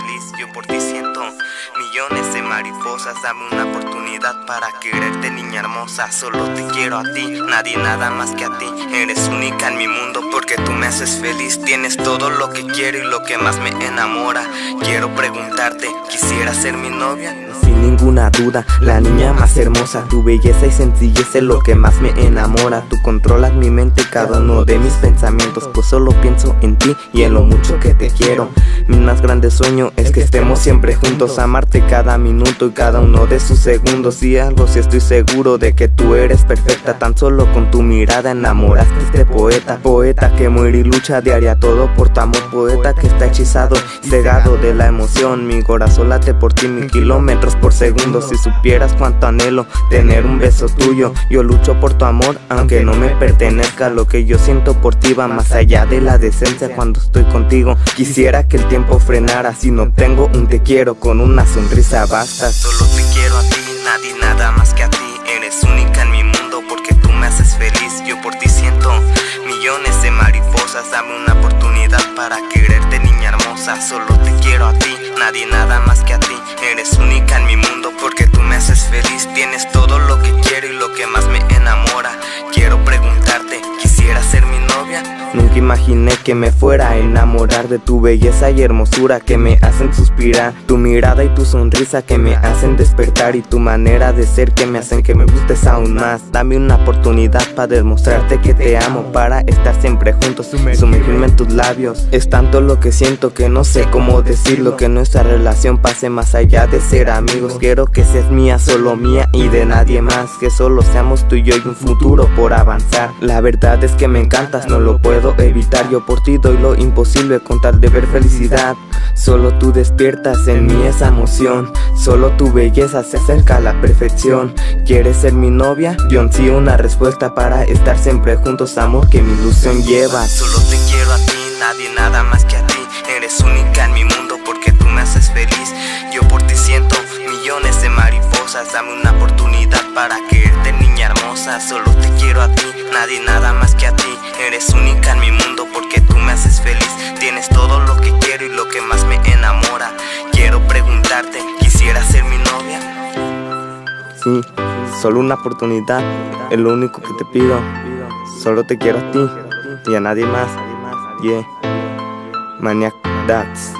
feliz, yo por ti siento millones de mariposas. Dame una oportunidad para quererte, niña hermosa. Solo te quiero a ti, nadie nada más que a ti. Eres única en mi mundo porque tú me haces feliz. Tienes todo lo que quiero y lo que más me enamora. Quiero preguntarte, ¿quisiera ser mi novia? Sin ninguna duda, la niña más hermosa. Tu belleza y sencillez es lo que más me enamora. Tú controlas mi mente y cada uno de mis pensamientos, pues solo pienso en ti y en lo mucho que te quiero. Mi más grande sueño es que estemos siempre juntos, amarte cada minuto y cada uno de sus segundos. Y algo sí estoy seguro de que tú eres perfecta. Tan solo con tu mirada enamoraste a este poeta. Poeta que muere y lucha diaria todo por tu amor. Poeta que está hechizado y cegado de la emoción. Mi corazón late por ti 1000 kilómetros por segundo. Si supieras cuánto anhelo tener un beso tuyo. Yo lucho por tu amor aunque no me pertenezca. Lo que yo siento por ti va más allá de la decencia. Cuando estoy contigo quisiera que el tiempo frenara. Si no tengo un te quiero, con una sonrisa basta. Solo te quiero a ti, nadie nada más que a ti. Eres única en mi mundo porque tú me haces feliz. Yo por ti siento millones de mariposas. Dame una oportunidad para quererte, niña hermosa. Solo te quiero a ti, nadie nada más que a ti. Eres única en mi mundo porque tú me haces feliz. Tienes todo lo que quiero y lo que más me enamora. Quiero preguntarte, ¿quisiera ser mi novia? Nunca imaginé que me fuera a enamorar de tu belleza y hermosura que me hacen suspirar. Tu mirada y tu sonrisa que me hacen despertar. Y tu manera de ser que me hacen que me gustes aún más. Dame una oportunidad para demostrarte que te amo, para estar siempre juntos y sumergirme en tus labios. Es tanto lo que siento que no sé cómo decirlo, que nuestra relación pase más allá de ser amigos. Quiero que seas mía, solo mía y de nadie más. Que solo seamos tú y yo y un futuro por avanzar. La verdad es que me encantas, no lo puedo evitar. Yo por ti doy lo imposible con tal de ver felicidad. Solo tú despiertas en mí esa emoción. Solo tu belleza se acerca a la perfección. ¿Quieres ser mi novia? Yo ansío una respuesta para estar siempre juntos, amor que mi ilusión lleva. Solo te quiero a ti, nadie nada más que a ti. Eres única en mi mundo porque tú me haces feliz. Yo por ti siento millones de mariposas. Dame una oportunidad para quererte, niña hermosa. Solo te quiero a ti, nadie nada más que a ti. Eres única en mi mundo porque tú me haces feliz. Tienes todo lo que quiero y lo que más me enamora. Quiero preguntarte, ¿quisiera ser mi novia? Sí, solo una oportunidad, es lo único que te pido. Solo te quiero a ti y a nadie más. Yeah, Maniac Dax.